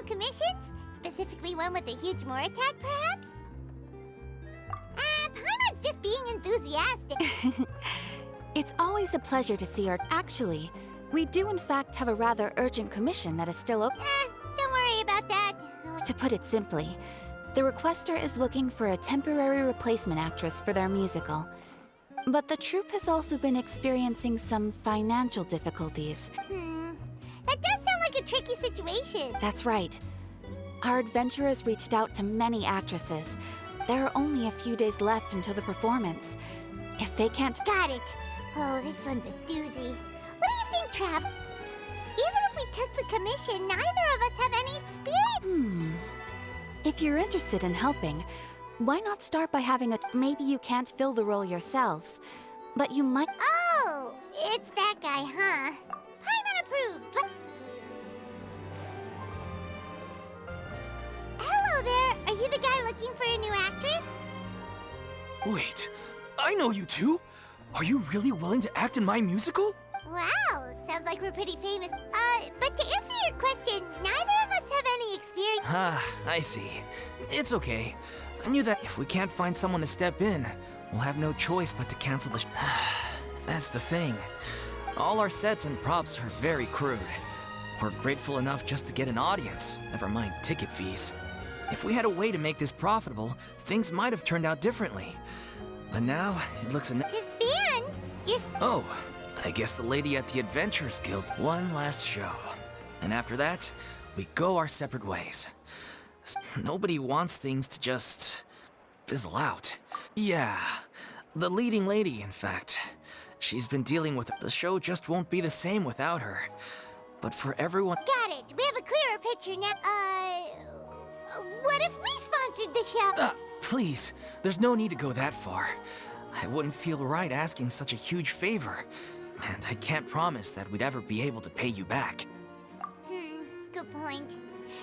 new commissions? Specifically one with a huge more attack, perhaps? Paimon's just being enthusiastic. It's always a pleasure to see her. Actually, we do in fact have a rather urgent commission that is still open. Don't worry about that. To put it simply, the requester is looking for a temporary replacement actress for their musical. But the troupe has also been experiencing some financial difficulties. That does sound like a tricky situation. That's right. Our adventurers reached out to many actresses. There are only a few days left until the performance. If they can't— Got it. Oh, this one's a doozy. What do you think, Trav? Even if we took the commission, neither of us have any experience. If you're interested in helping, why not start by having a— Maybe you can't fill the role yourselves, but you might— Oh, it's that guy, huh? Paimon approves. Hello there. Are you the guy looking for a new actress? Wait, I know you two! Are you really willing to act in my musical? Wow, sounds like we're pretty famous. But to answer your question, neither of us have any experience. Ah, I see. It's okay. I knew that if we can't find someone to step in, we'll have no choice but to cancel the That's the thing. All our sets and props are very crude. We're grateful enough just to get an audience, never mind ticket fees. If we had a way to make this profitable, things might have turned out differently. But now, it looks Disband? Oh, I guess the lady at the Adventurers Guild. One last show. And after that, we go our separate ways. Nobody wants things to just fizzle out. Yeah, the leading lady, in fact. She's been dealing with it. The show just won't be the same without her. But for everyone— Got it. We have a clearer picture now. What if we sponsored the show? Please, there's no need to go that far. I wouldn't feel right asking such a huge favor. And I can't promise that we'd ever be able to pay you back. Good point.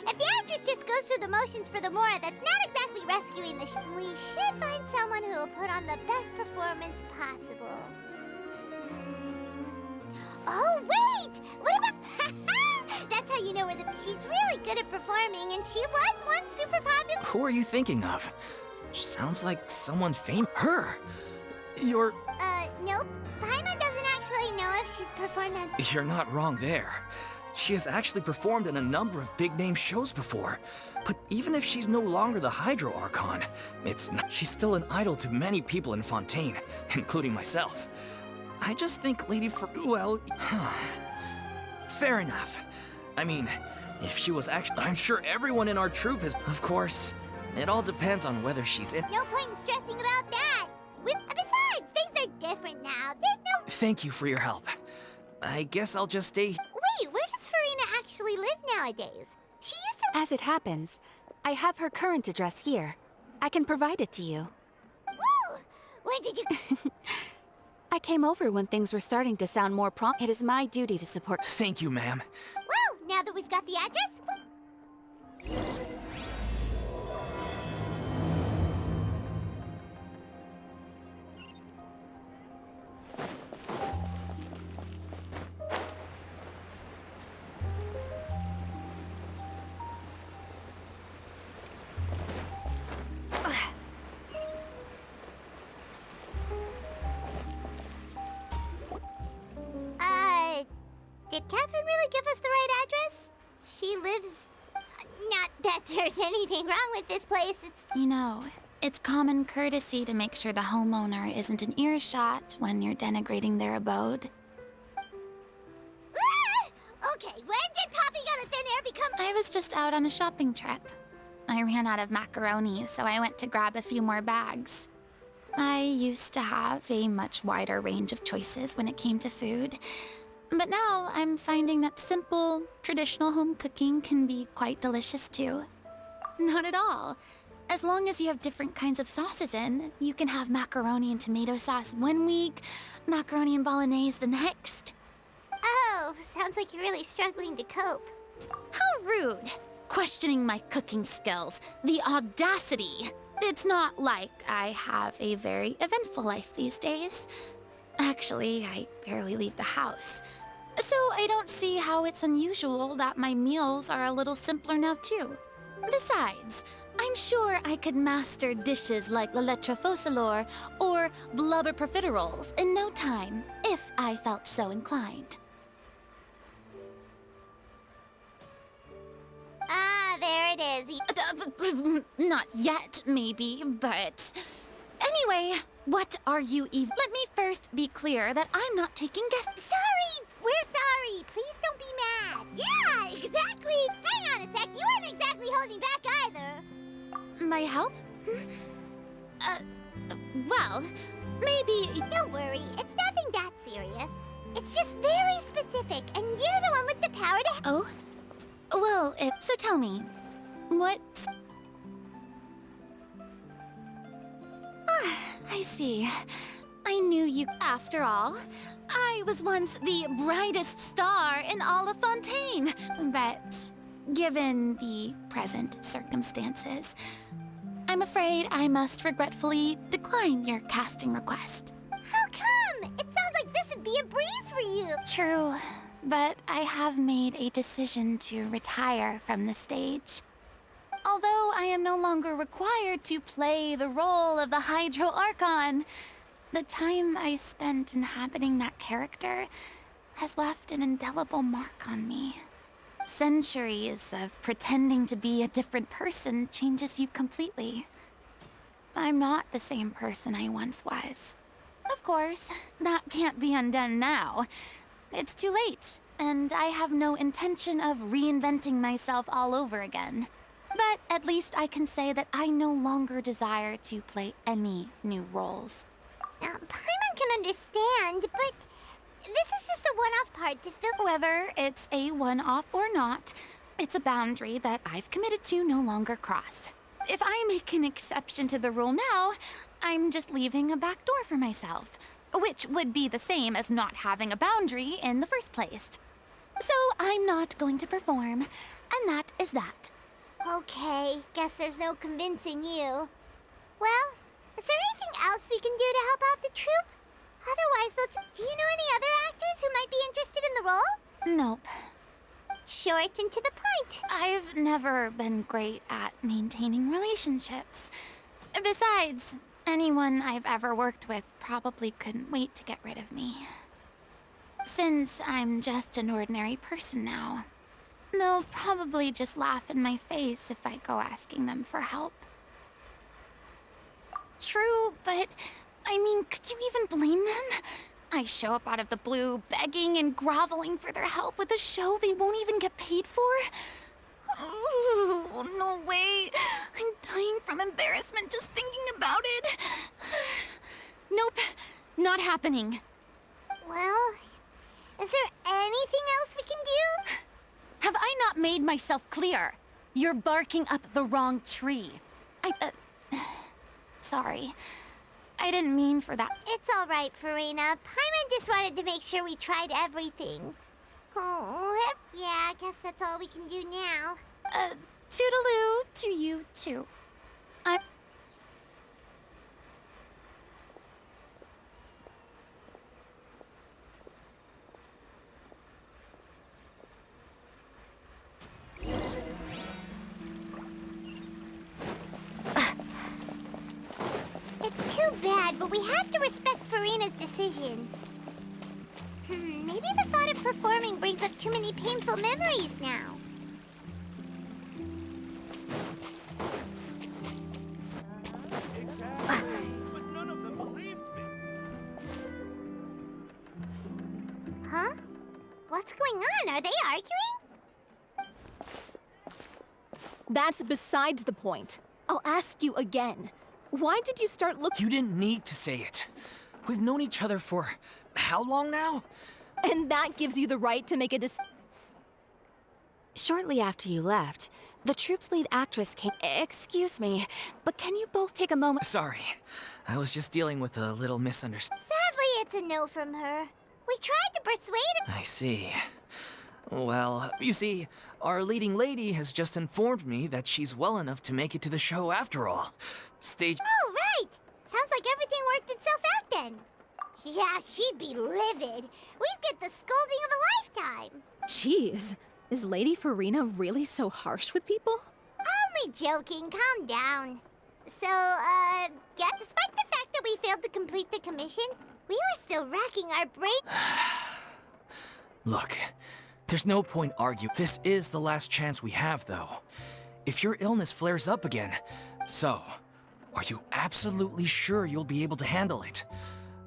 If the actress just goes through the motions for the Mora, that's not exactly rescuing the we should find someone who will put on the best performance possible. Oh, wait! What about— That's how you know she's really good at performing, and she was once super popular. Who are you thinking of? Sounds like someone famous. Her! You're— Nope. Paimon doesn't actually know if she's performed on— You're not wrong there. She has actually performed in a number of big-name shows before. But even if she's no longer the Hydro Archon, she's still an idol to many people in Fontaine, including myself. I just think fair enough. I mean, if she was actually— I'm sure everyone in our troupe is— Of course, it all depends on whether she's in— No point in stressing about that. Besides, things are different now. There's no— Thank you for your help. I guess I'll just stay— Wait, where does Furina actually live nowadays? She used to— As it happens, I have her current address here. I can provide it to you. Woo! When did you— I came over when things were starting to sound more It is my duty to support— Thank you, ma'am. Well, now that we've got the address— Did Catherine really give us the right address? She lives— Not that there's anything wrong with this place, it's— You know, it's common courtesy to make sure the homeowner isn't in earshot when you're denigrating their abode. Okay, when did popping out of thin air become— I was just out on a shopping trip. I ran out of macaroni, so I went to grab a few more bags. I used to have a much wider range of choices when it came to food. But now I'm finding that simple, traditional home cooking can be quite delicious too. Not at all. As long as you have different kinds of sauces in, you can have macaroni and tomato sauce one week, macaroni and bolognese the next. Oh, sounds like you're really struggling to cope. How rude! Questioning my cooking skills. The audacity! It's not like I have a very eventful life these days. Actually, I barely leave the house. So I don't see how it's unusual that my meals are a little simpler now, too. Besides, I'm sure I could master dishes like la lettre focilor or blubber profiteroles in no time, if I felt so inclined. Ah, there it is. Not yet, maybe, but... Anyway, what are you even? Let me first be clear that I'm not taking guests. Sorry! We're sorry! Please don't be mad! Yeah, exactly! Hang on a sec, you weren't exactly holding back either! My help? Well, maybe... Don't worry, it's nothing that serious. It's just very specific, and you're the one with the power to... Oh? Well, so tell me, what... Ah, I see. I knew you after all. I was once the brightest star in all of Fontaine. But given the present circumstances, I'm afraid I must regretfully decline your casting request. How come? It sounds like this would be a breeze for you. True, but I have made a decision to retire from the stage. Although I am no longer required to play the role of the Hydro Archon, the time I spent inhabiting that character has left an indelible mark on me. Centuries of pretending to be a different person changes you completely. I'm not the same person I once was. Of course, that can't be undone now. It's too late, and I have no intention of reinventing myself all over again. But at least I can say that I no longer desire to play any new roles. Paimon can understand, but this is just a one-off part to fill... Whether it's a one-off or not, it's a boundary that I've committed to no longer cross. If I make an exception to the rule now, I'm just leaving a back door for myself, which would be the same as not having a boundary in the first place. So I'm not going to perform, and that is that. Okay, guess there's no convincing you. Well, is there anything else we can do to help out the troupe? Otherwise, do you know any other actors who might be interested in the role? Nope. Short and to the point. I've never been great at maintaining relationships. Besides, anyone I've ever worked with probably couldn't wait to get rid of me. Since I'm just an ordinary person now, they'll probably just laugh in my face if I go asking them for help. True, but I mean, could you even blame them? I show up out of the blue, begging and groveling for their help with a show they won't even get paid for? Oh, no way. I'm dying from embarrassment just thinking about it. Nope, not happening. Well, is there anything else we can do? Have I not made myself clear? You're barking up the wrong tree. Sorry. I didn't mean for that. It's all right, Furina. Paimon just wanted to make sure we tried everything. Oh, yeah, I guess that's all we can do now. Toodaloo to you, too. It's too bad, but we have to respect Furina's decision. Maybe the thought of performing brings up too many painful memories now. Exactly. But none of them believed me. Huh? What's going on? Are they arguing? That's besides the point. I'll ask you again. Why did you start looking? You didn't need to say it. We've known each other for how long now? And that gives you the right to make a decision. Shortly after you left, the troupe's lead actress came. Excuse me, but can you both take a moment? Sorry, I was just dealing with a little misunderstanding. Sadly, it's a no from her. We tried to persuade her. I see. Well, you see, our leading lady has just informed me that she's well enough to make it to the show after all. Stage... Oh, right! Sounds like everything worked itself out then. Yeah, she'd be livid. We'd get the scolding of a lifetime. Jeez, is Lady Furina really so harsh with people? Only joking, calm down. So, yeah, despite the fact that we failed to complete the commission, we were still racking our brain. Look, there's no point arguing. This is the last chance we have, though. If your illness flares up again, so, are you absolutely sure you'll be able to handle it?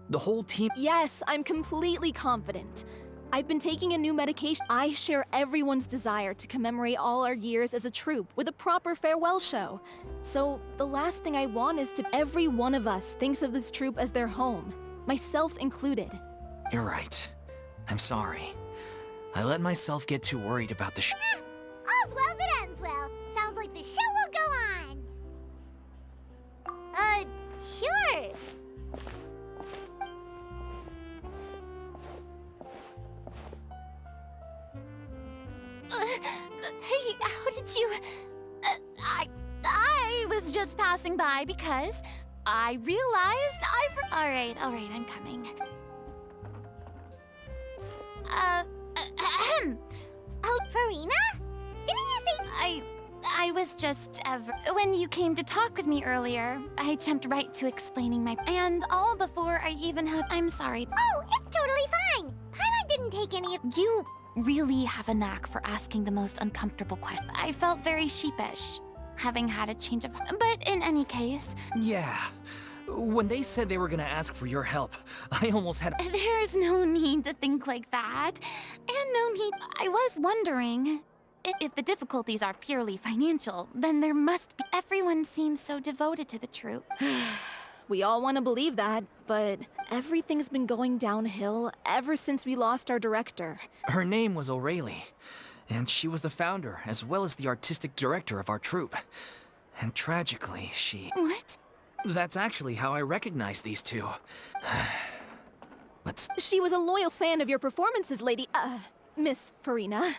The whole team— Yes, I'm completely confident. I've been taking a new medication. I share everyone's desire to commemorate all our years as a troupe with a proper farewell show. So, the last thing I want is to— every one of us thinks of this troupe as their home, myself included. You're right. I'm sorry. I let myself get too worried about the All's well that ends well. Sounds like the show will go on. Sure. Hey, how did you... I was just passing by because I realized All right, I'm coming. Furina? Didn't you say— I was just when you came to talk with me earlier, I jumped right to explaining my— and all before I even had— I'm sorry. Oh, it's totally fine. Paimon didn't take any of— You really have a knack for asking the most uncomfortable questions. I felt very sheepish, having had a change of— But in any case— Yeah. When they said they were gonna ask for your help, I almost had— There's no need to think like that. And no need— I was wondering, if the difficulties are purely financial, then there must be— Everyone seems so devoted to the troupe. We all want to believe that, but everything's been going downhill ever since we lost our director. Her name was O'Reilly, and she was the founder as well as the artistic director of our troupe. And tragically, What? That's actually how I recognized these two. She was a loyal fan of your performances, Miss Furina.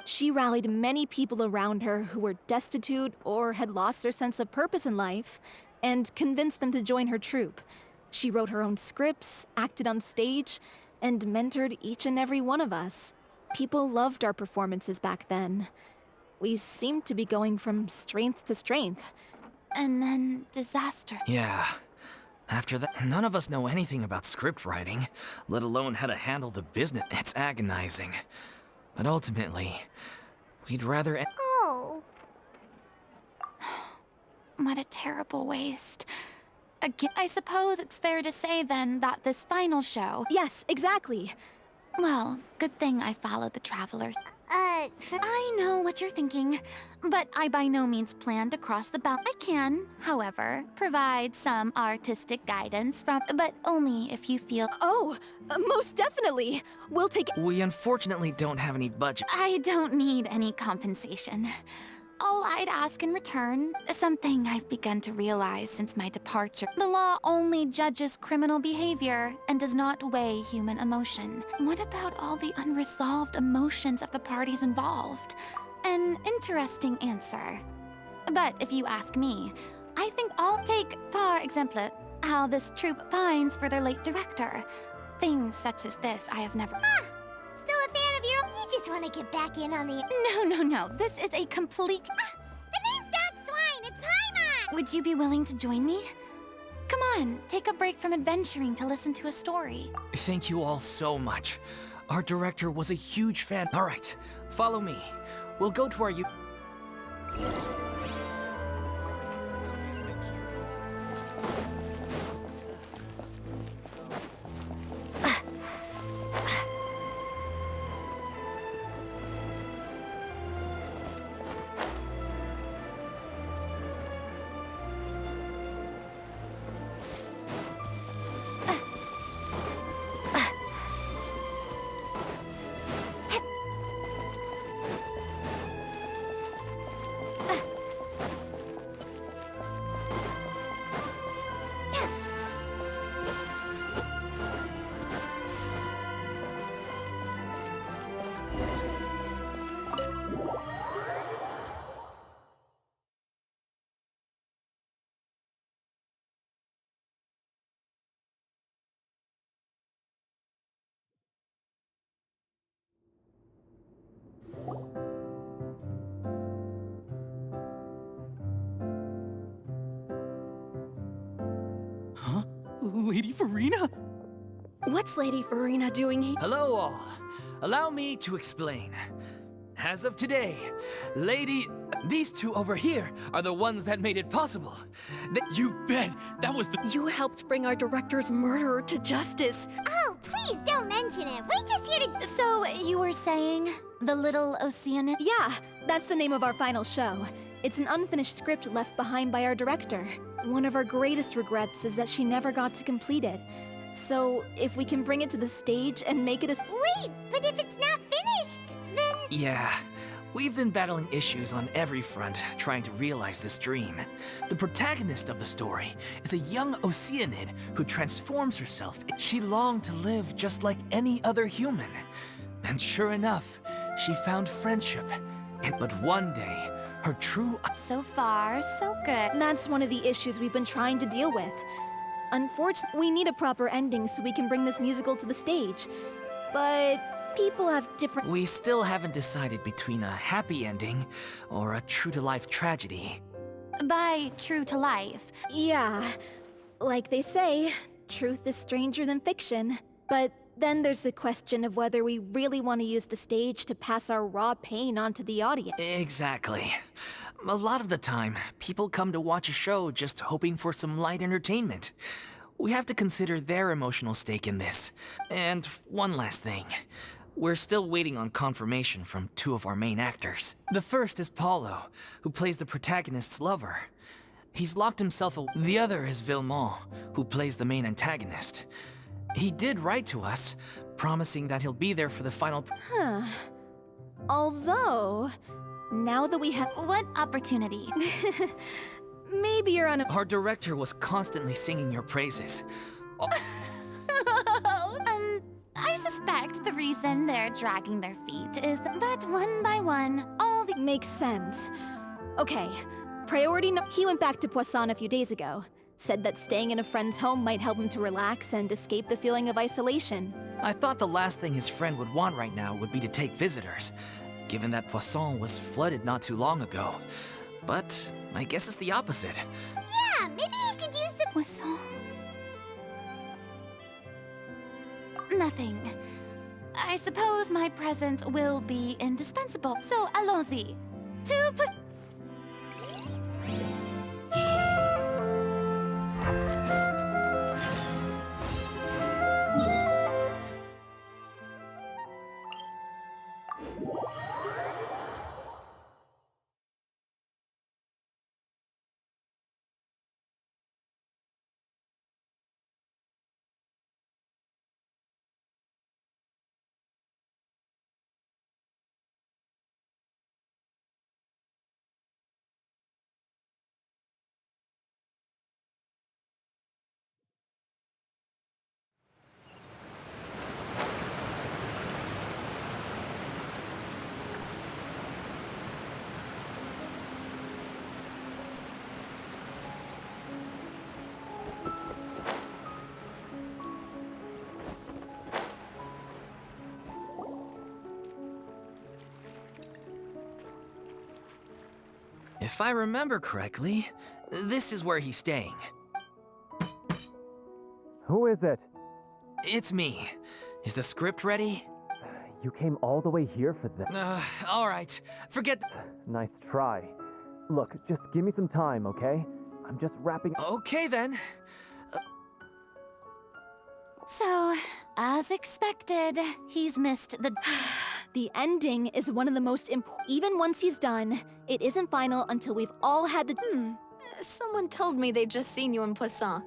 She rallied many people around her who were destitute or had lost their sense of purpose in life, and convinced them to join her troupe. She wrote her own scripts, acted on stage, and mentored each and every one of us. People loved our performances back then. We seemed to be going from strength to strength. And then disaster. Yeah. After that, none of us know anything about script writing, let alone how to handle the business. It's agonizing. But ultimately, we'd rather— Oh. What a terrible waste. Again, I suppose it's fair to say then that this final show— Yes, exactly. Well, good thing I followed the Traveler. I know what you're thinking, but I by no means plan to cross the bound. I can, however, provide some artistic guidance but only if you feel— Oh, most definitely. We'll take— We unfortunately don't have any budget. I don't need any compensation. All I'd ask in return, something I've begun to realize since my departure. The law only judges criminal behavior and does not weigh human emotion. What about all the unresolved emotions of the parties involved? An interesting answer. But if you ask me, I think I'll take, par exemple, how this troupe pines for their late director. Things such as this I have never— Still a fan of your own? You just want to get back in on the— No. This is a complete— The name's not Swine, it's Paimon! Would you be willing to join me? Come on, take a break from adventuring to listen to a story. Thank you all so much. Our director was a huge fan. All right, follow me. We'll go to our Lady Furina? What's Lady Furina doing here? Hello all. Allow me to explain. As of today, these two over here are the ones that made it possible. You bet! That was the— You helped bring our director's murderer to justice. Oh, please don't mention it. We're just here to... So, you were saying the little Oceanid? Yeah, that's the name of our final show. It's an unfinished script left behind by our director. One of our greatest regrets is that she never got to complete it. So, if we can bring it to the stage and make it a... Wait, but if it's not finished, then... Yeah, we've been battling issues on every front trying to realize this dream. The protagonist of the story is a young Oceanid who transforms herself. She longed to live just like any other human. And sure enough, she found friendship. But one day, her true... So far, so good. That's one of the issues we've been trying to deal with. Unfortunately, we need a proper ending so we can bring this musical to the stage. But people have different... We still haven't decided between a happy ending or a true-to-life tragedy. By true to life. Yeah, like they say, truth is stranger than fiction. But then there's the question of whether we really want to use the stage to pass our raw pain onto the audience. Exactly. A lot of the time, people come to watch a show just hoping for some light entertainment. We have to consider their emotional stake in this. And one last thing. We're still waiting on confirmation from two of our main actors. The first is Paulo, who plays the protagonist's lover. He's locked himself away. The other is Villemont, who plays the main antagonist. He did write to us, promising that he'll be there for the final... Although, now that we have... What opportunity? Maybe you're on a... Our director was constantly singing your praises. I suspect the reason they're dragging their feet is that one by one, all the... Makes sense. Okay, priority no... He went back to Poisson a few days ago. Said that staying in a friend's home might help him to relax and escape the feeling of isolation. I thought the last thing his friend would want right now would be to take visitors, given that Poisson was flooded not too long ago. But I guess it's the opposite. Yeah, maybe he could use the... Poisson. Nothing. I suppose my presence will be indispensable. So, allons-y. To put... If I remember correctly, this is where he's staying. Who is it? It's me. Is the script ready? You came all the way here for this. All right. Forget... Nice try. Look, just give me some time, okay? I'm just wrapping... Okay, then. So, as expected, he's missed the... The ending is one of the most important. Even once he's done, it isn't final until we've all had the... Someone told me they'd just seen you in Poisson.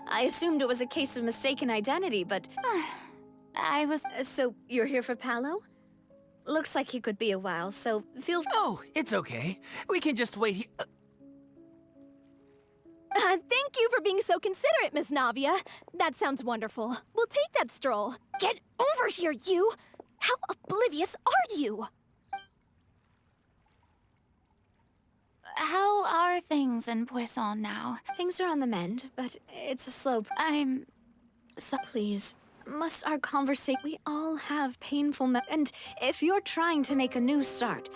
I assumed it was a case of mistaken identity, but... I was... So, you're here for Paolo? Looks like he could be a while, so feel... Oh, it's okay. We can just wait here. Thank you for being so considerate, Miss Navia. That sounds wonderful. We'll take that stroll. Get over here, you! How oblivious are you? How are things in Poisson now? Things are on the mend, but it's a slow... So Please, must our conversation... We all have painful and if you're trying to make a new start,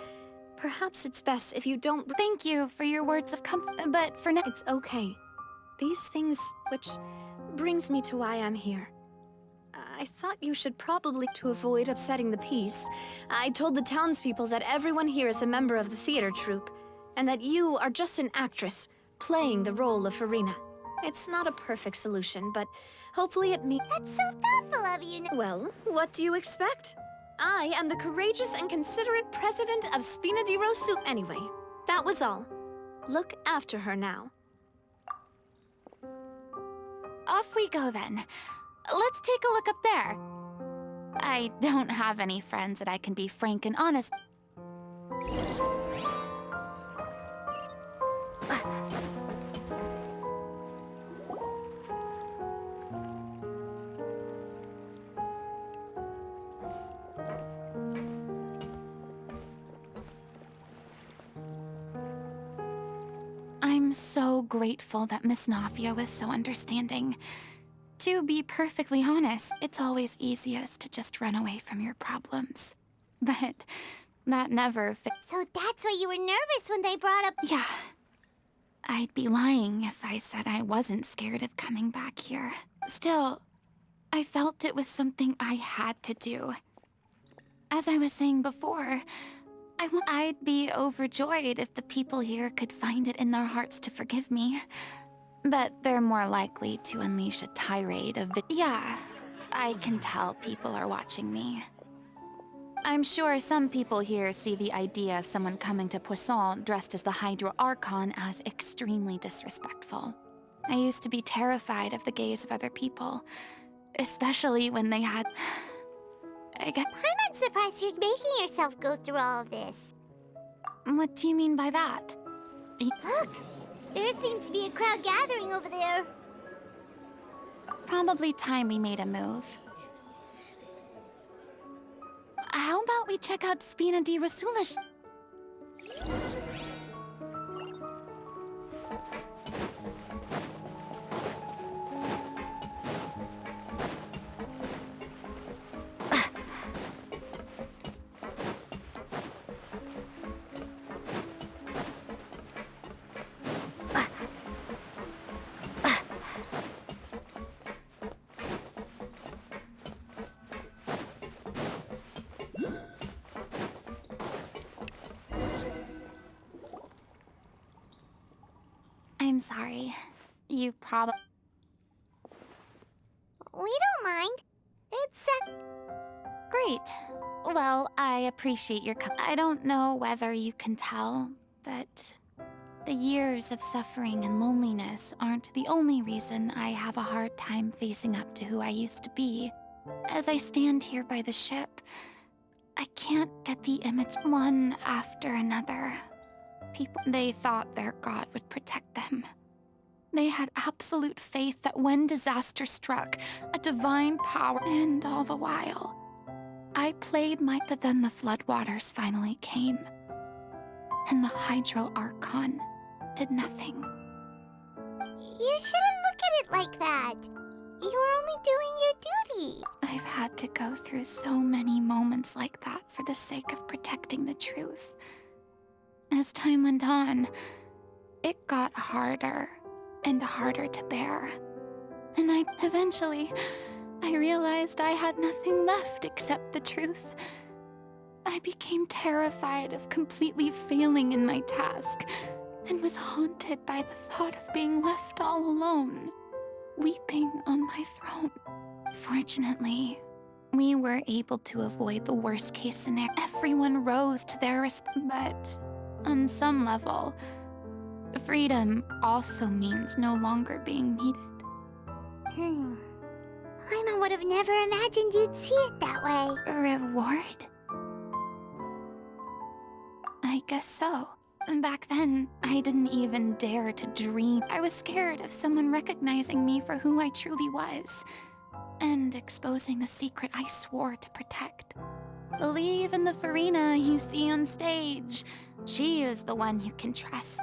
perhaps it's best if you don't... thank you for your words of comfort, but for now... It's okay. These things, which brings me to why I'm here. I thought you should probably, to avoid upsetting the peace, I told the townspeople that everyone here is a member of the theater troupe, and that you are just an actress playing the role of Furina. It's not a perfect solution, but hopefully it means— That's so thoughtful of you. Well, what do you expect? I am the courageous and considerate president of Spina di Rosu. Anyway, that was all. Look after her now. Off we go then. Let's take a look up there. I don't have any friends that I can be frank and honest. I'm so grateful that Miss Nafia was so understanding. To be perfectly honest, it's always easiest to just run away from your problems. But that never So that's why you were nervous when they brought up— Yeah. I'd be lying if I said I wasn't scared of coming back here. Still, I felt it was something I had to do. As I was saying before, I'd be overjoyed if the people here could find it in their hearts to forgive me. But they're more likely to unleash a tirade of Yeah, I can tell people are watching me. I'm sure some people here see the idea of someone coming to Poisson dressed as the Hydro Archon as extremely disrespectful. I used to be terrified of the gaze of other people, especially when they had... I'm not surprised you're making yourself go through all of this. What do you mean by that? Look! There seems to be a crowd gathering over there. Probably time we made a move. How about we check out Spina di Rasulish? I'm sorry. You probably... We don't mind. It's, Great. Well, I appreciate your I don't know whether you can tell, but the years of suffering and loneliness aren't the only reason I have a hard time facing up to who I used to be. As I stand here by the ship, I can't get the image one after another. People, they thought their god would protect them. They had absolute faith that when disaster struck, a divine power, and all the while, I played my... But then the floodwaters finally came, and the Hydro Archon did nothing. You shouldn't look at it like that. You were only doing your duty. I've had to go through so many moments like that for the sake of protecting the truth. As time went on, it got harder and harder to bear. And eventually, I realized I had nothing left except the truth. I became terrified of completely failing in my task, and was haunted by the thought of being left all alone, weeping on my throne. Fortunately, we were able to avoid the worst-case scenario. Everyone rose to their but on some level, freedom also means no longer being needed. Paimon would have never imagined you'd see it that way. Reward? I guess so. And back then, I didn't even dare to dream. I was scared of someone recognizing me for who I truly was, and exposing the secret I swore to protect. Believe in the Furina you see on stage. She is the one you can trust.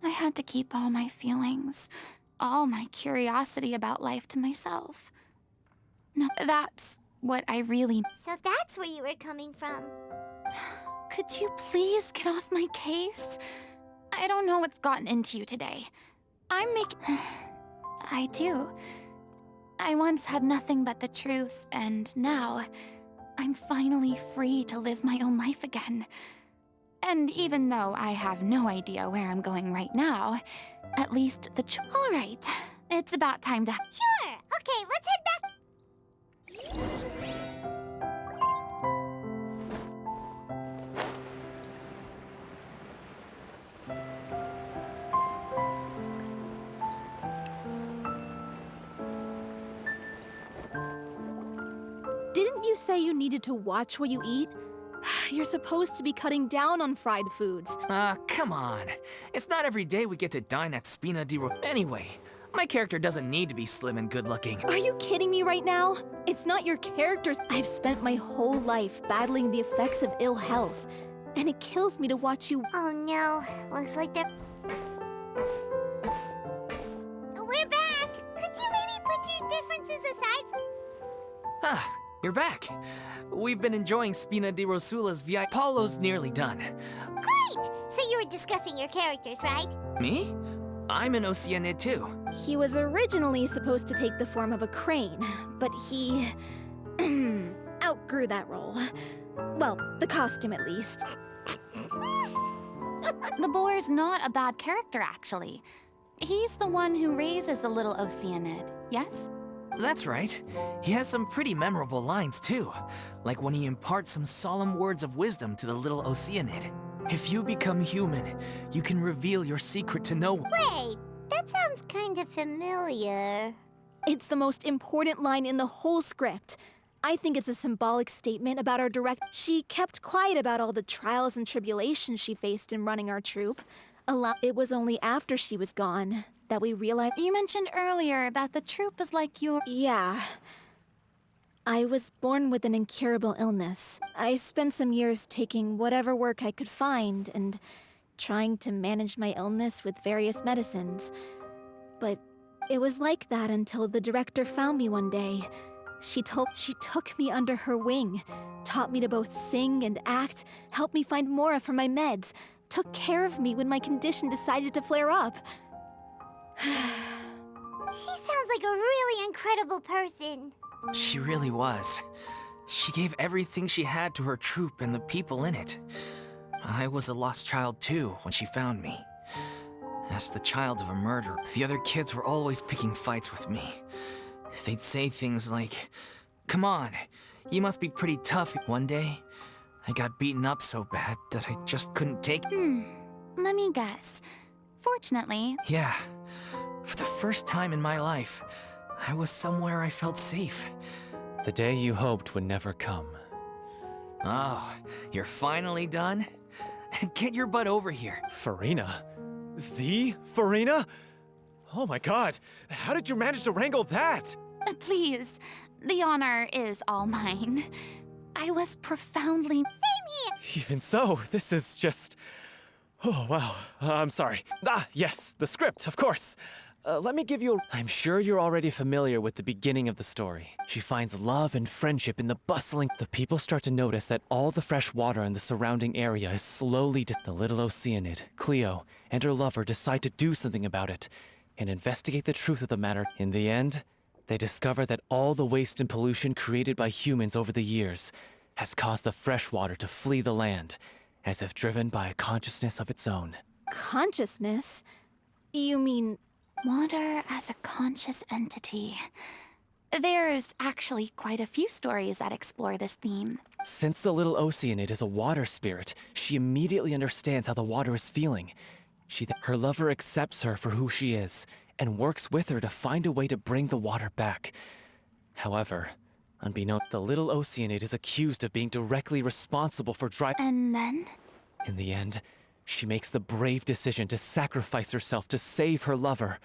I had to keep all my feelings, all my curiosity about life to myself. No, that's what I really... So that's where you were coming from. Could you please get off my case? I don't know what's gotten into you today. I do. I once had nothing but the truth, and now I'm finally free to live my own life again. And even though I have no idea where I'm going right now, at least All right, it's about time to... Sure. Okay, let's head back. Didn't you say you needed to watch what you eat? You're supposed to be cutting down on fried foods. Come on. It's not every day we get to dine at Spina di Anyway, my character doesn't need to be slim and good-looking. Are you kidding me right now? It's not your characters. I've spent my whole life battling the effects of ill health, and it kills me to watch you. Oh no, looks like they're... We're back! Could you maybe put your differences aside? Ah, you're back. We've been enjoying Spina di Rosula's VI. Paulo's nearly done. Great! So you were discussing your characters, right? Me? I'm an Oceanid too. He was originally supposed to take the form of a crane, but he... outgrew that role. Well, the costume at least. The boar's not a bad character, actually. He's the one who raises the little Oceanid, yes? That's right. He has some pretty memorable lines too, like when he imparts some solemn words of wisdom to the little Oceanid. If you become human, you can reveal your secret to no one. Wait, that sounds kind of familiar. It's the most important line in the whole script. I think it's a symbolic statement about our direct... She kept quiet about all the trials and tribulations she faced in running our troupe. It was only after she was gone that we realized... You mentioned earlier that the troupe was like your... Yeah. I was born with an incurable illness. I spent some years taking whatever work I could find and trying to manage my illness with various medicines. But it was like that until the director found me one day. She took me under her wing, taught me to both sing and act, helped me find Mora for my meds, took care of me when my condition decided to flare up. She sounds like a really incredible person. She really was. She gave everything she had to her troupe and the people in it. I was a lost child too when she found me. As the child of a murderer, the other kids were always picking fights with me. They'd say things like, "Come on, you must be pretty tough." One day, I got beaten up so bad that I just couldn't take it. Let me guess. Fortunately... Yeah. For the first time in my life, I was somewhere I felt safe. The day you hoped would never come. Oh, you're finally done? Get your butt over here. Furina? The Furina? Oh my god, how did you manage to wrangle that? Please, the honor is all mine. I was profoundly... Same here! Even so, this is just... Oh, wow. I'm sorry. Ah, yes, the script, of course. Let me give you a... I'm sure you're already familiar with the beginning of the story. She finds love and friendship in the bustling... The people start to notice that all the fresh water in the surrounding area is slowly... The little Oceanid, Cleo, and her lover decide to do something about it and investigate the truth of the matter. In the end, they discover that all the waste and pollution created by humans over the years has caused the fresh water to flee the land, as if driven by a consciousness of its own. Consciousness? You mean... Water as a conscious entity. There's actually quite a few stories that explore this theme. Since the little Oceanid is a water spirit, she immediately understands how the water is feeling. Her lover accepts her for who she is, and works with her to find a way to bring the water back. However, unbeknownst, the little Oceanid is accused of being directly responsible for And then? In the end, she makes the brave decision to sacrifice herself to save her lover,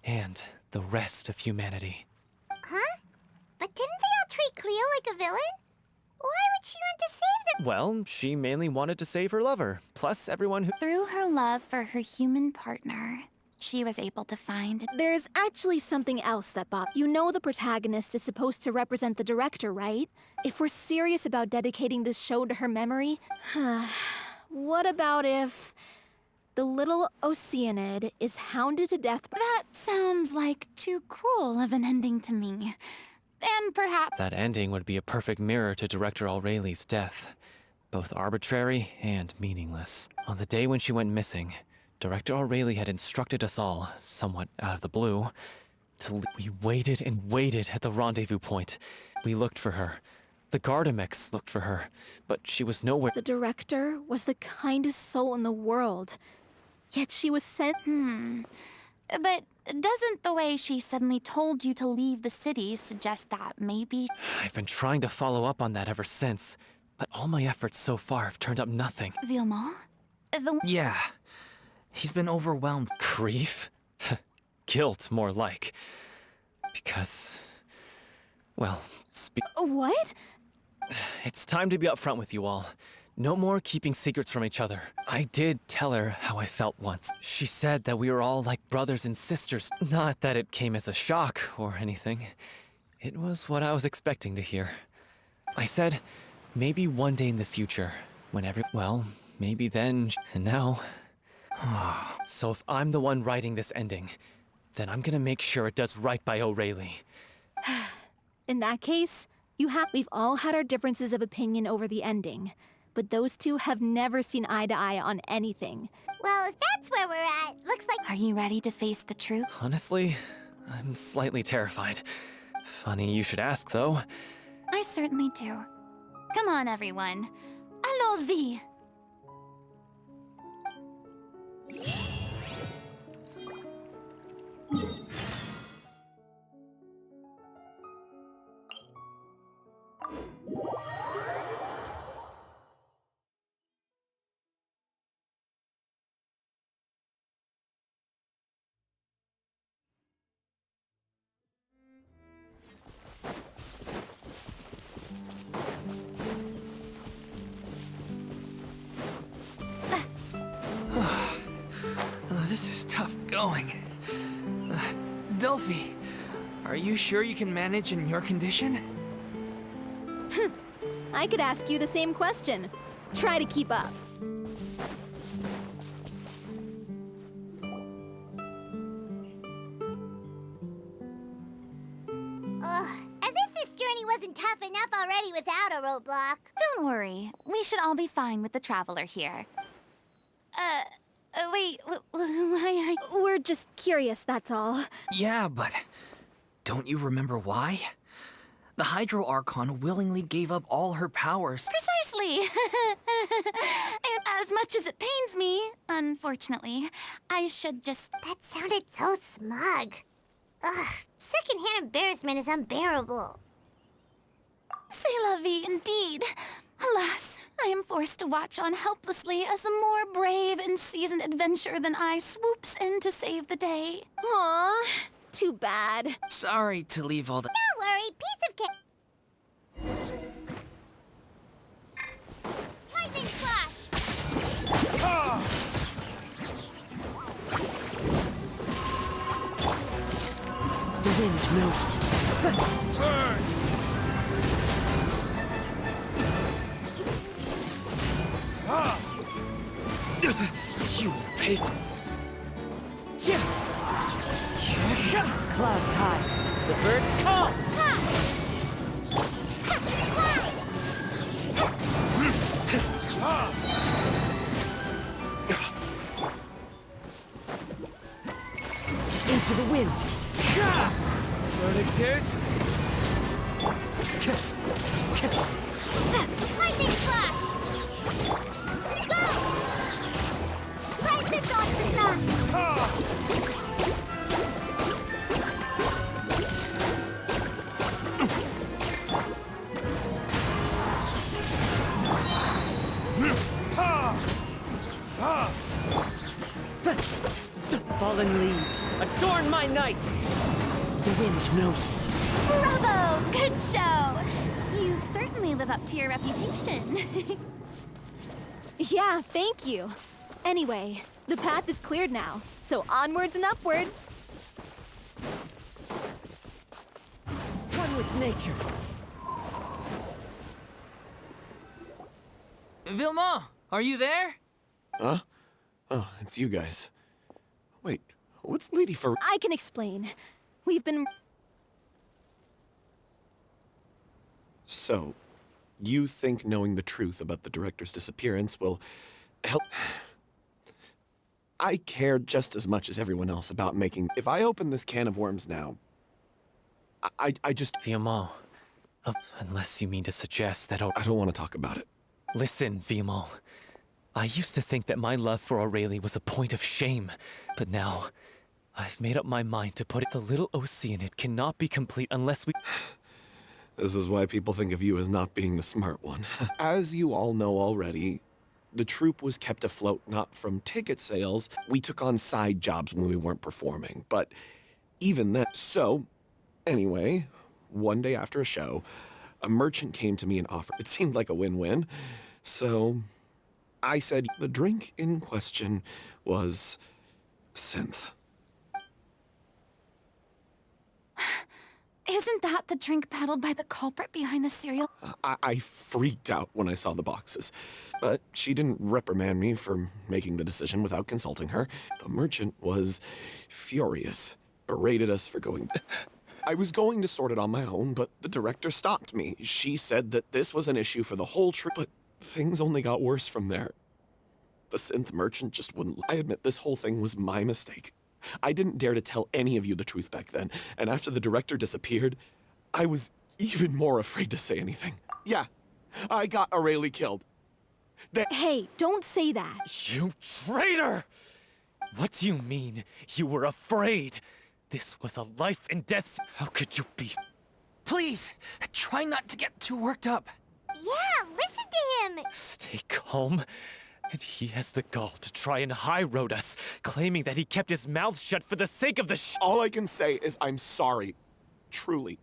and the rest of humanity. Huh? But didn't they all treat Cleo like a villain? Why would she want to save them? Well, she mainly wanted to save her lover, plus everyone who... Through her love for her human partner, she was able to find... There's actually something else that You know the protagonist is supposed to represent the director, right? If we're serious about dedicating this show to her memory, what about if the little Oceanid is hounded to death. That sounds like too cruel of an ending to me. And perhaps That ending would be a perfect mirror to Director Aureli's death. Both arbitrary and meaningless. On the day when she went missing, Director Aureli had instructed us all, somewhat out of the blue, we waited and waited at the rendezvous point. We looked for her. The Gardamex looked for her, but she was nowhere. The director was the kindest soul in the world. Yet she was sent. But doesn't the way she suddenly told you to leave the city suggest that maybe... I've been trying to follow up on that ever since, but all my efforts so far have turned up nothing. Vilma? Yeah. He's been overwhelmed. Grief? Guilt, more like. Because... well, What? it's time to be upfront with you all. No more keeping secrets from each other. I did tell her how I felt once. She said that we were all like brothers and sisters. Not that it came as a shock or anything. It was what I was expecting to hear. I said, maybe one day in the future, well, maybe then, and now. So if I'm the one writing this ending, then I'm gonna make sure it does right by Aureli. In that case, we've all had our differences of opinion over the ending, but those two have never seen eye to eye on anything. Well, if that's where we're at, looks like... Are you ready to face the truth? Honestly, I'm slightly terrified. Funny you should ask, though. I certainly do. Come on, everyone. Allons-y! This is tough going. Delphi, are you sure you can manage in your condition? I could ask you the same question. Try to keep up. As if this journey wasn't tough enough already without a roadblock. Don't worry. We should all be fine with the traveler here. Wait, why We're just curious, that's all. Yeah, but don't you remember why? The Hydro Archon willingly gave up all her powers. Precisely! As much as it pains me, unfortunately, I should just... That sounded so smug. Ugh, secondhand embarrassment is unbearable. C'est la vie, indeed. Alas, I am forced to watch on helplessly as a more brave and seasoned adventurer than I swoops in to save the day. Aw, too bad. Sorry to leave all the... Don't worry, piece of cake. Lightning slash! The wind knows me. Burn! You will pay for... Clouds high. The birds call. Into the wind. Verdict is... Lightning slash! Go! Right this on the sun! Fallen leaves, adorn my night. The wind knows me. Bravo! Good show! You certainly live up to your reputation. Yeah, thank you. Anyway, the path is cleared now, so onwards and upwards. One with nature. Vilma, are you there? Huh? Oh, it's you guys. Wait, what's Lady Fur... I can explain. We've been... So, you think knowing the truth about the director's disappearance will help... I care just as much as everyone else about making... If I open this can of worms now, I just... Viamal, unless you mean to suggest that... I don't want to talk about it. Listen, Viamal. I used to think that my love for Aurelie was a point of shame, but now, I've made up my mind to put it. The little Oceanid cannot be complete unless we... This is why people think of you as not being the smart one. As you all know already, the troupe was kept afloat not from ticket sales. We took on side jobs when we weren't performing, but even then... So, anyway, one day after a show, a merchant came to me and offered... It seemed like a win-win, so I said the drink in question was synth. Isn't that the drink peddled by the culprit behind the cereal? I freaked out when I saw the boxes, but she didn't reprimand me for making the decision without consulting her. The merchant was furious, berated us for going... I was going to sort it on my own, but the director stopped me. She said that this was an issue for the whole troupe, but things only got worse from there. The synth merchant just wouldn't... I admit this whole thing was my mistake. I didn't dare to tell any of you the truth back then, and after the director disappeared, I was even more afraid to say anything. Yeah, I got Aurelie killed. Hey, don't say that. You traitor! What do you mean, you were afraid? This was a life and death... How could you be... Please, try not to get too worked up. Yeah, listen to him! Stay calm. And he has the gall to try and high-road us, claiming that he kept his mouth shut for the sake of the All I can say is I'm sorry. Truly.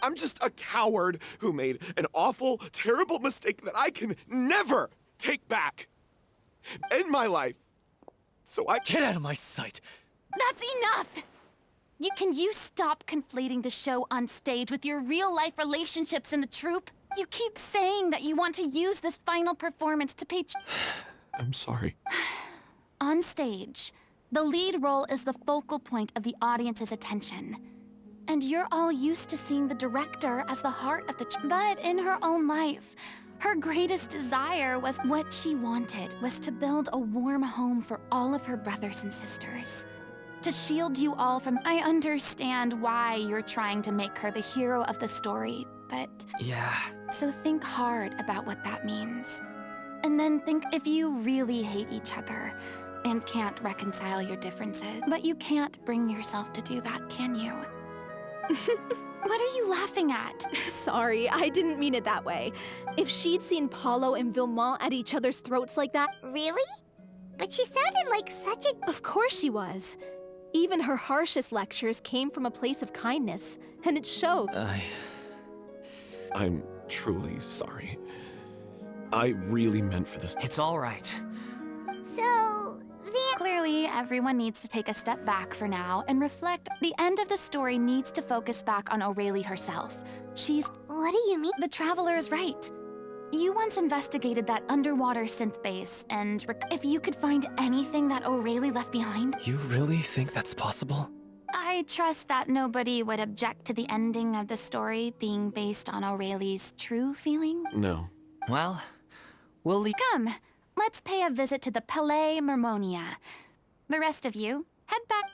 I'm just a coward who made an awful, terrible mistake that I can never take back in my life. So I... Get out of my sight! That's enough! Can you stop conflating the show on stage with your real-life relationships in the troupe? You keep saying that you want to use this final performance to pay... I'm sorry. On stage, the lead role is the focal point of the audience's attention. And you're all used to seeing the director as the heart of the... But in her own life, her greatest desire was what she wanted was to build a warm home for all of her brothers and sisters. To shield you all from... I understand why you're trying to make her the hero of the story, but... Yeah. So think hard about what that means. And then think if you really hate each other and can't reconcile your differences. But you can't bring yourself to do that, can you? What are you laughing at? Sorry, I didn't mean it that way. If she'd seen Paulo and Vilmont at each other's throats like that... Really? But she sounded like such a... Of course she was. Even her harshest lectures came from a place of kindness, and it showed. I'm truly sorry. I really meant for this. It's all right. So, Clearly, everyone needs to take a step back for now and reflect. The end of the story needs to focus back on Aurelie herself. What do you mean? The Traveler is right. You once investigated that underwater synth base, and if you could find anything that Aurelie left behind... You really think that's possible? I trust that nobody would object to the ending of the story being based on Aurelie's true feeling? No. Well, we'll leave... Come, let's pay a visit to the Palais Mermonia. The rest of you, head back...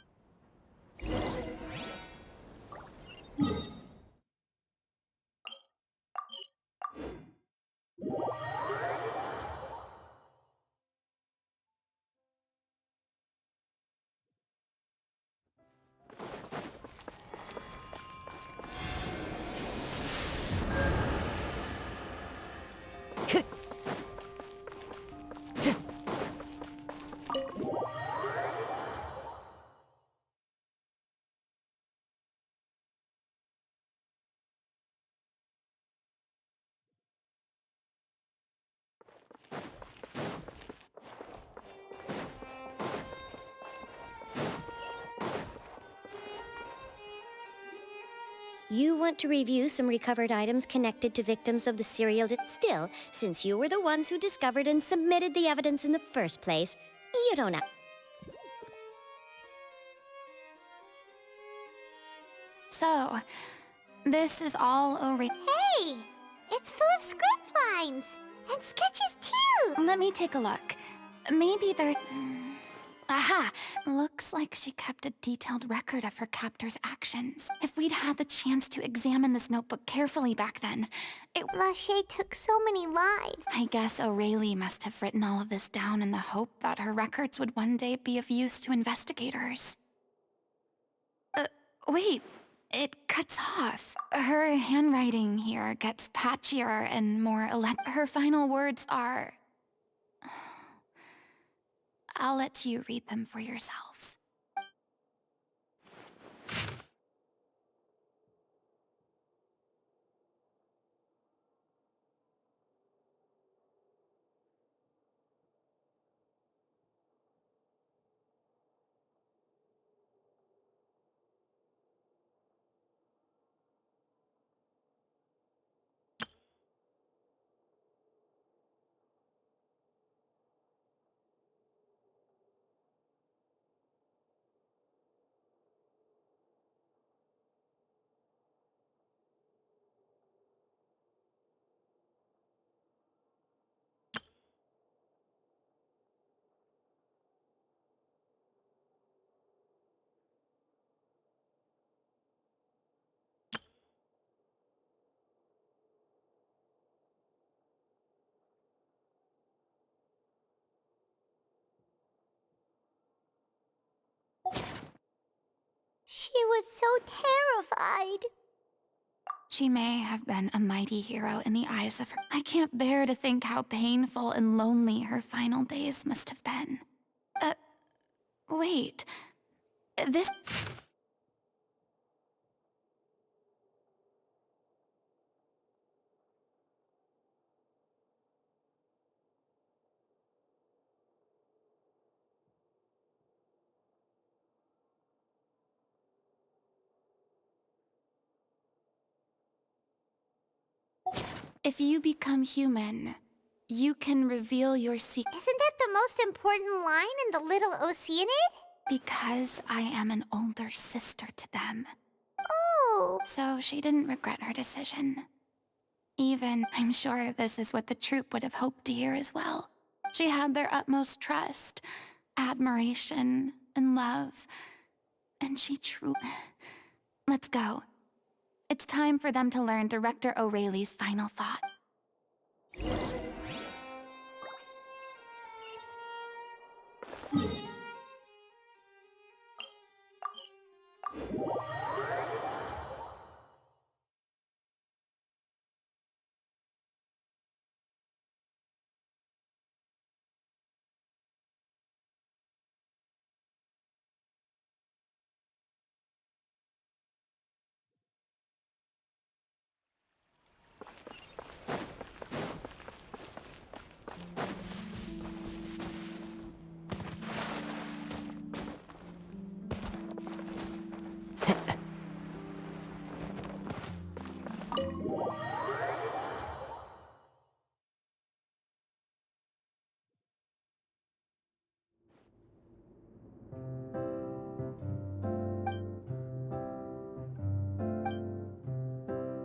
You want to review some recovered items connected to victims of the serial... Still, since you were the ones who discovered and submitted the evidence in the first place, You don't know. So, this is all Ori. Hey! It's full of script lines! And sketches too! Let me take a look. Maybe they're... Aha! Looks like she kept a detailed record of her captor's actions. If we'd had the chance to examine this notebook carefully back then, Lachey took so many lives. I guess O'Reilly must have written all of this down in the hope that her records would one day be of use to investigators. Wait. It cuts off. Her handwriting here gets patchier and more Her final words are... I'll let you read them for yourselves. She was so terrified. She may have been a mighty hero in the eyes of her. I can't bear to think how painful and lonely her final days must have been. Wait. This... If you become human, you can reveal your secret. Isn't that the most important line in the Little Oceanid? Because I am an older sister to them. Oh! So she didn't regret her decision. Even, I'm sure this is what the troupe would have hoped to hear as well. She had their utmost trust, admiration, and love. And she Let's go. It's time for them to learn Director O'Reilly's final thought.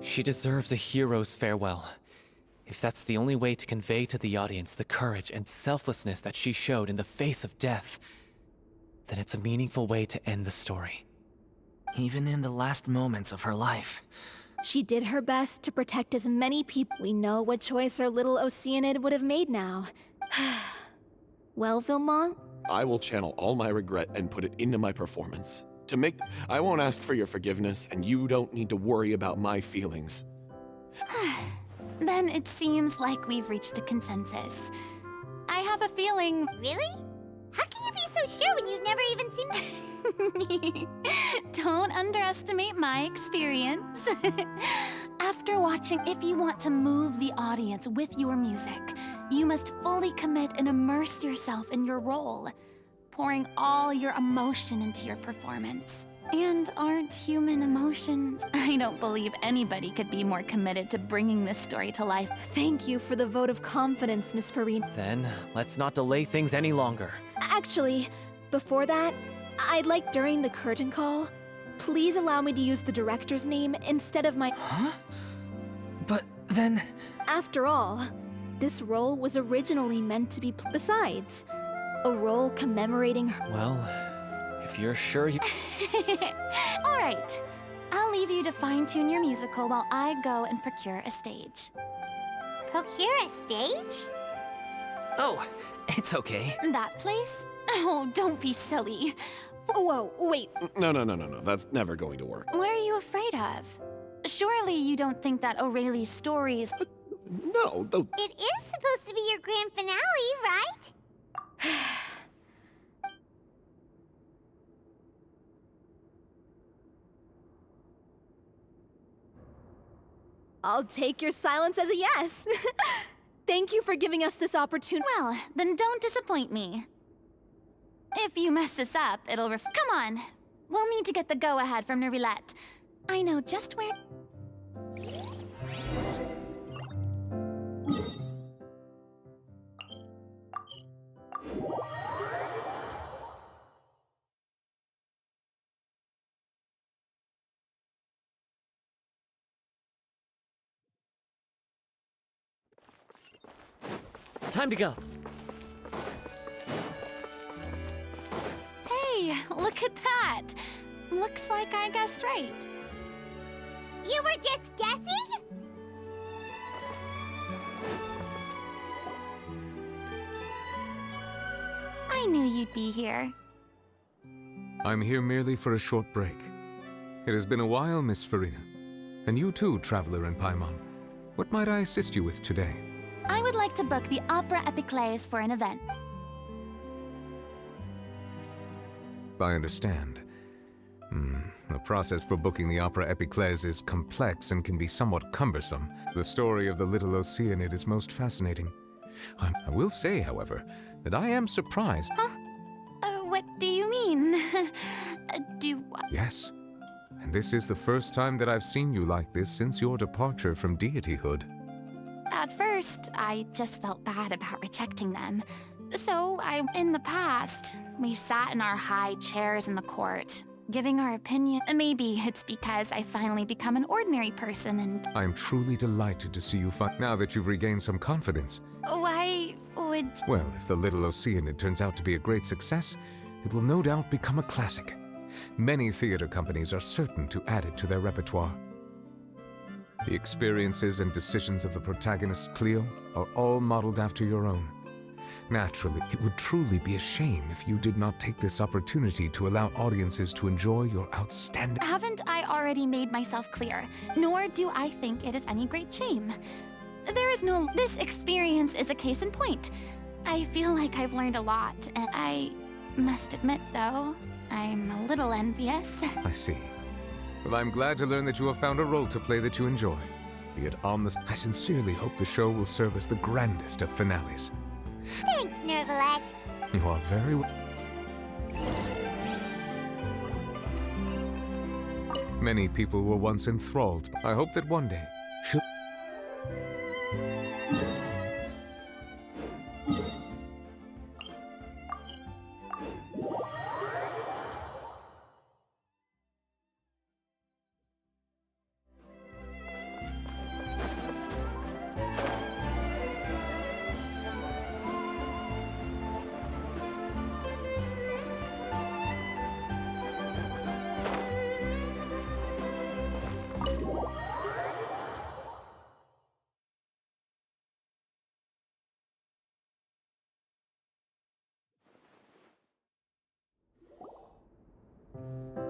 She deserves a hero's farewell. If that's the only way to convey to the audience the courage and selflessness that she showed in the face of death, then it's a meaningful way to end the story. Even in the last moments of her life. She did her best to protect as many people. We know what choice our little Oceanid would have made now. Well, Vilmont? I will channel all my regret and put it into my performance. I won't ask for your forgiveness, and you don't need to worry about my feelings. Then it seems like we've reached a consensus. I have a feeling... Really? How can you be so sure when you've never even seen me? Don't underestimate my experience. After watching, if you want to move the audience with your music, you must fully commit and immerse yourself in your role, pouring all your emotion into your performance. And aren't human emotions? I don't believe anybody could be more committed to bringing this story to life. Thank you for the vote of confidence, Miss Farina. Then, let's not delay things any longer. Actually, before that, I'd like during the curtain call, please allow me to use the director's name instead of my... Huh? But then... After all, this role was originally meant to be... Besides, a role commemorating her... Well, if you're sure you... All right. I'll leave you to fine-tune your musical while I go and procure a stage. Procure a stage? Oh, it's okay. That place? Oh, don't be silly. Whoa, wait. No. That's never going to work. What are you afraid of? Surely you don't think that O'Reilly's stories... No, though. It is supposed to be your grand finale, right? I'll take your silence as a yes. Thank you for giving us this opportunity. Well, then don't disappoint me. If you mess this up, it'll Come on! We'll need to get the go-ahead from Nervilette. I know just where... Time to go. Hey, look at that! Looks like I guessed right. You were just guessing? I knew you'd be here. I'm here merely for a short break. It has been a while, Miss Furina. And you too, Traveler in Paimon. What might I assist you with today? I would like to book the Opera Epiclese for an event. I understand. The process for booking the Opera Epiclese is complex and can be somewhat cumbersome. The story of the Little Oceanid is most fascinating. I will say, however, that I am surprised. Huh? What do you mean? Yes. And this is the first time that I've seen you like this since your departure from deityhood. At first, I just felt bad about rejecting them. So, in the past, we sat in our high chairs in the court, giving our opinion. Maybe it's because I finally become an ordinary person and... I am truly delighted to see you now that you've regained some confidence. Why would... Well, if the Little Oceanid turns out to be a great success, it will no doubt become a classic. Many theater companies are certain to add it to their repertoire. The experiences and decisions of the protagonist, Cleo, are all modeled after your own. Naturally, it would truly be a shame if you did not take this opportunity to allow audiences to enjoy your outstanding... Haven't I already made myself clear? Nor do I think it is any great shame. There is no... This experience is a case in point. I feel like I've learned a lot, and I must admit, though, I'm a little envious. I see. Well, I'm glad to learn that you have found a role to play that you enjoy. Be it on the... I sincerely hope the show will serve as the grandest of finales. Thanks, Nervilette. You are very Many people were once enthralled. I hope that one day she'll...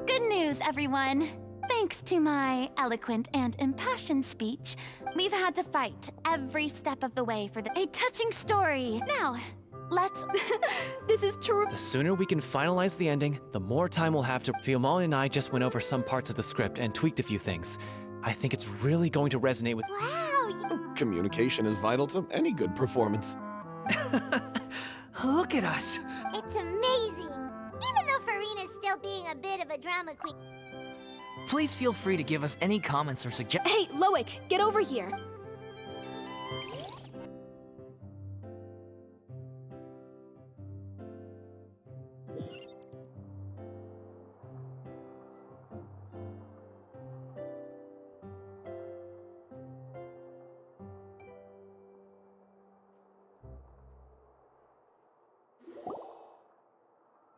Good news, everyone! Thanks to my eloquent and impassioned speech, we've had to fight every step of the way for a touching story. Now, let's... This is true. The sooner we can finalize the ending, the more time we'll have to... Fiamma and I just went over some parts of the script and tweaked a few things. I think it's really going to resonate with... Wow! Communication is vital to any good performance. Look at us! It's amazing! Even though Furina's still being a bit of a drama queen... Please feel free to give us any comments or suggestions. Hey, Loic, get over here.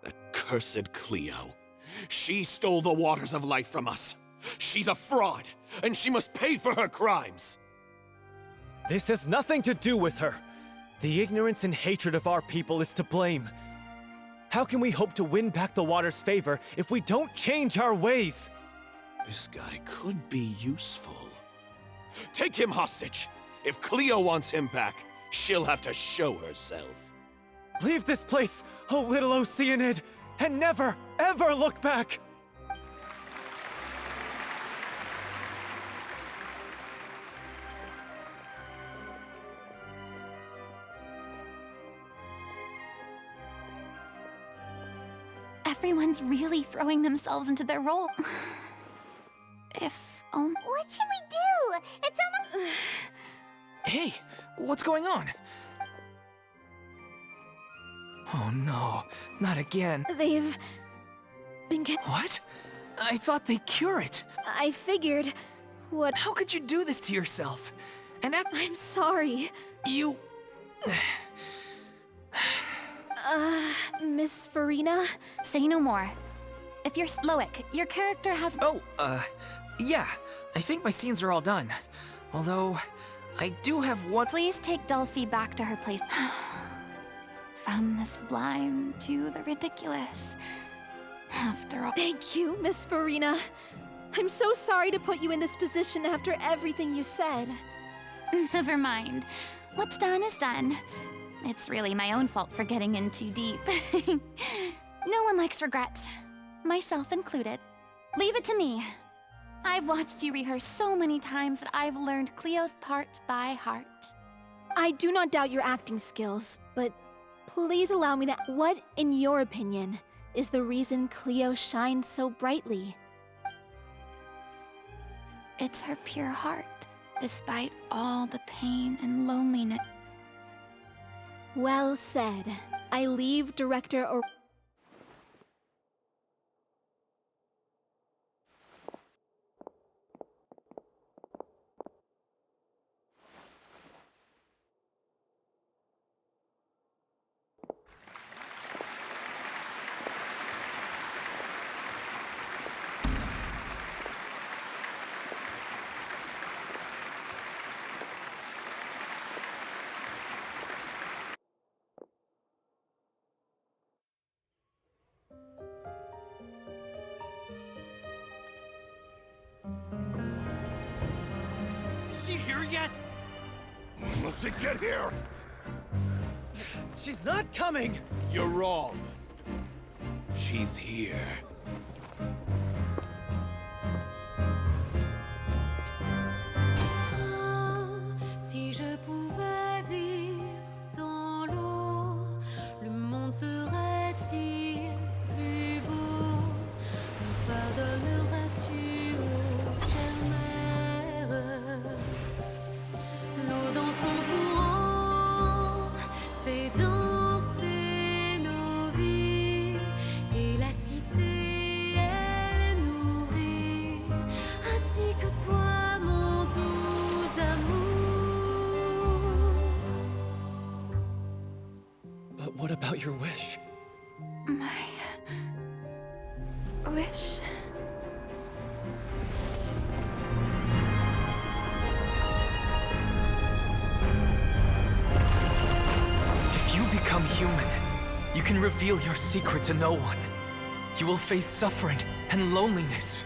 That cursed Cleo. She stole the waters of life from us. She's a fraud, and she must pay for her crimes. This has nothing to do with her. The ignorance and hatred of our people is to blame. How can we hope to win back the water's favor if we don't change our ways? This guy could be useful. Take him hostage. If Cleo wants him back, she'll have to show herself. Leave this place, O little Oceanid, and never, ever look back! Everyone's really throwing themselves into their role. If only... What should we do? It's almost... Hey, what's going on? Oh no, not again. They've been What? I thought they cure it. I figured what... How could you do this to yourself? And I'm sorry. You... Miss Furina? Say no more. If you're Loic, your character has... Oh, yeah. I think my scenes are all done. Although, I do have one... Please take Delphi back to her place. From the sublime to the ridiculous. After all... Thank you, Miss Furina. I'm so sorry to put you in this position after everything you said. Never mind. What's done is done. It's really my own fault for getting in too deep. No one likes regrets. Myself included. Leave it to me. I've watched you rehearse so many times that I've learned Cleo's part by heart. I do not doubt your acting skills, but please allow me to... What, in your opinion, is the reason Cleo shines so brightly? It's her pure heart, despite all the pain and loneliness. Well said. I leave director or... Is she here yet? Will she get here? She's not coming! You're wrong. She's here. Si je pouvais vivre dans l'eau, le monde serait-il plus beau? Me pardonneras-tu, ô chère mère? L'eau dans son courant fait danser nos vies, et la cité elle nourrit, ainsi que toi, mon doux amour. But what about your wish? My... wish... If you become human, you can reveal your secret to no one. You will face suffering and loneliness.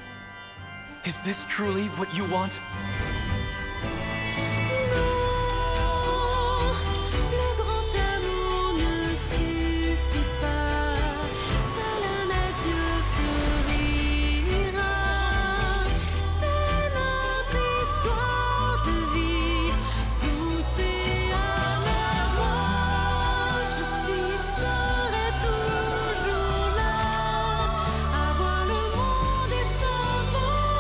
Is this truly what you want? Le grand amour ne suffit pas, seul un adieu fleurira. C'est notre histoire de vie, douce et amère. Moi, je serai toujours là, à voir le monde et savoir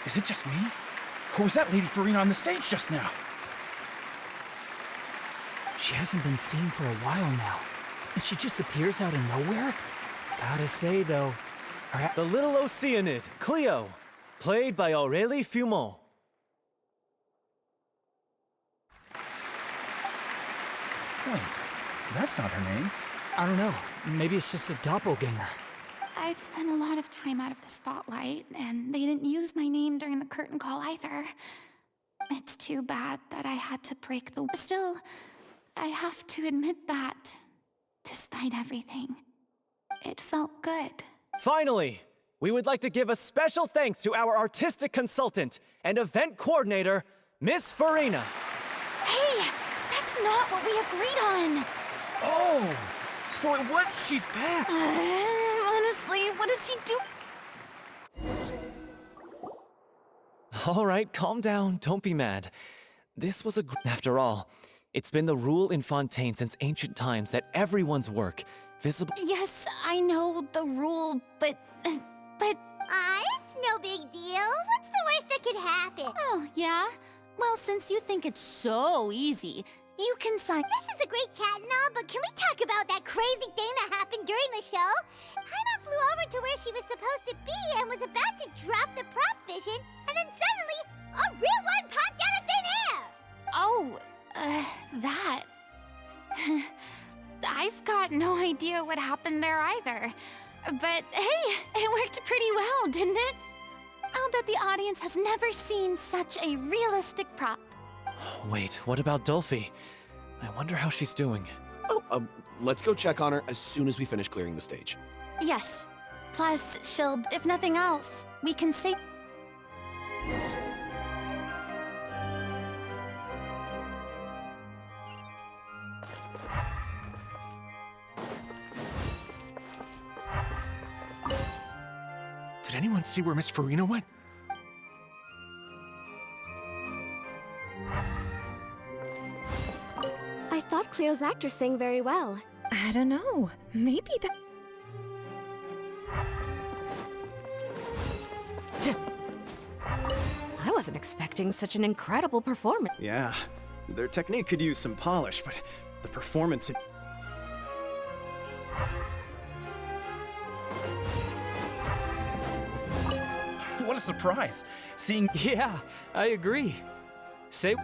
Is it just me? Who was that Lady Furina on the stage just now? She hasn't been seen for a while now, and she just appears out of nowhere? Gotta say, though, The little Oceanid, Cleo, played by Aurélie Fumont. Wait, that's not her name. I don't know. Maybe it's just a doppelganger. I've spent a lot of time out of the spotlight, and they didn't use my name during the curtain call either. It's too bad that I had to break the... Still, I have to admit that, despite everything, it felt good. Finally, we would like to give a special thanks to our artistic consultant and event coordinator, Miss Furina. Hey, that's not what we agreed on! Oh, so it was... She's back. Honestly, what does he do? All right, calm down, don't be mad. This was After all, it's been the rule in Fontaine since ancient times that everyone's work, visible... Yes, I know the rule, but... It's no big deal. What's the worst that could happen? Oh, yeah? Well, since you think it's so easy, you can sign... This is a great chat and all, but can we talk about that crazy thing that happened during the show? Paimon flew over to where she was supposed to be and was about to drop the prop vision, and then suddenly, a real one popped out of thin air! Oh, that... I've got no idea what happened there either. But hey, it worked pretty well, didn't it? I'll bet the audience has never seen such a realistic prop. Wait, what about Dolphy? I wonder how she's doing. Oh, let's go check on her as soon as we finish clearing the stage. Yes. Plus, she'll, if nothing else, we can say... Did anyone see where Miss Furina went? I thought Cleo's actor sang very well. I don't know. Maybe that... I wasn't expecting such an incredible performance. Yeah, their technique could use some polish, but the performance... What a surprise. Seeing... Yeah, I agree. Say...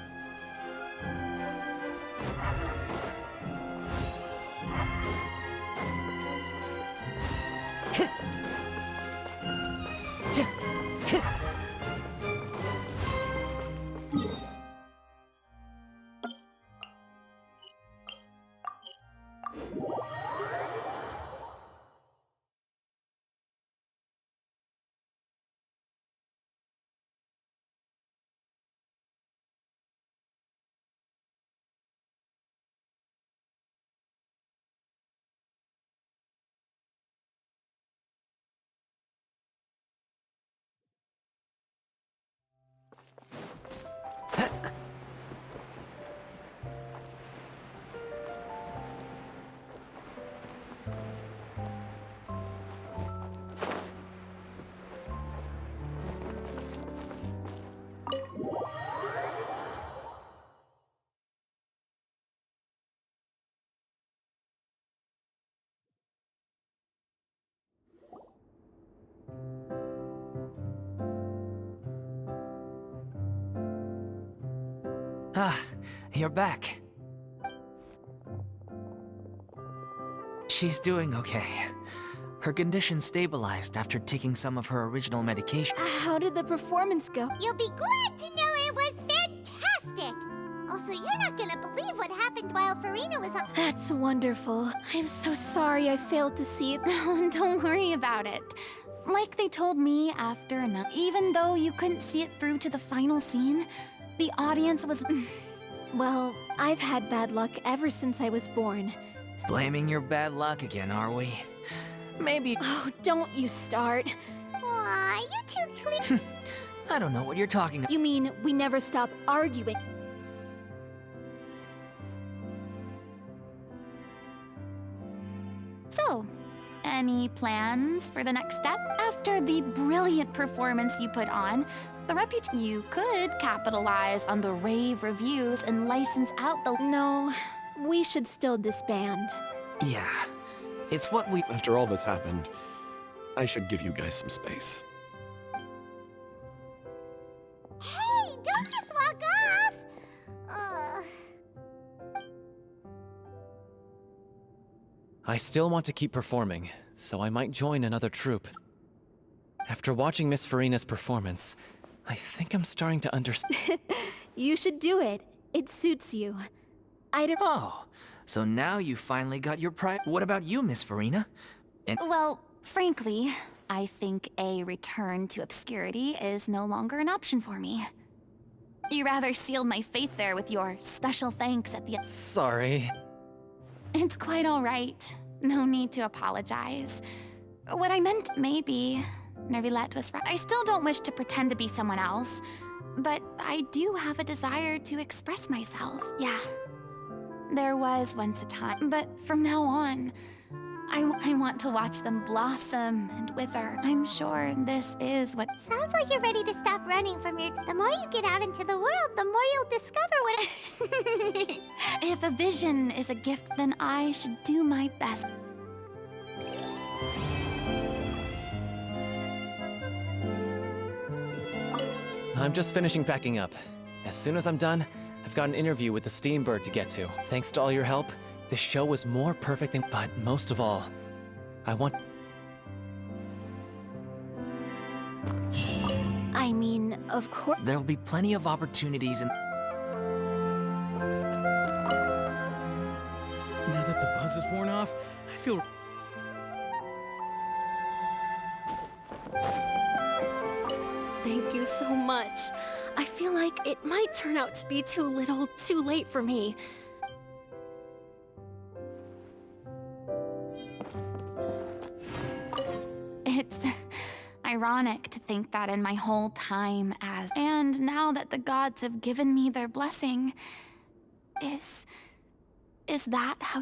Ah, you're back. She's doing okay. Her condition stabilized after taking some of her original medication. How did the performance go? You'll be glad to know it was fantastic! Also, you're not gonna believe what happened while Furina was on... That's wonderful. I'm so sorry I failed to see it. No, don't worry about it. Like they told me after, even though you couldn't see it through to the final scene, the audience was... Well, I've had bad luck ever since I was born. Blaming your bad luck again, are we? Maybe... Oh, don't you start. Aw, you two clear... I don't know what you're talking about. You mean we never stop arguing? So, Any plans for the next step? After the brilliant performance you put on, the reputation you could capitalize on the rave reviews and license out the— No, we should still disband. Yeah, it's what we— After all that's happened, I should give you guys some space. Hey, don't just walk off! I still want to keep performing, so I might join another troupe. After watching Miss Furina's performance, I think I'm starting to understand. You should do it. It suits you. Oh, so now you finally got your pride. What about you, Miss Furina? Well, frankly, I think a return to obscurity is no longer an option for me. You rather sealed my fate there with your special thanks at the end. Sorry. It's quite all right. No need to apologize. What I meant, maybe, Nervilette was right. I still don't wish to pretend to be someone else, but I do have a desire to express myself, yeah. There was once a time, but from now on, I want to watch them blossom and wither. I'm sure this is what— Sounds like you're ready to stop running from your— The more you get out into the world, the more you'll discover what— If a vision is a gift, then I should do my best. I'm just finishing packing up. As soon as I'm done, I've got an interview with the Steambird to get to. Thanks to all your help, the show was more perfect than— But most of all, I want— I mean, of course. There'll be plenty of opportunities and— Now that the buzz is worn off, I feel... Thank you so much. I feel like it might turn out to be too little, too late for me. It's ironic to think that in my whole time as— And now that the gods have given me their blessing, is that how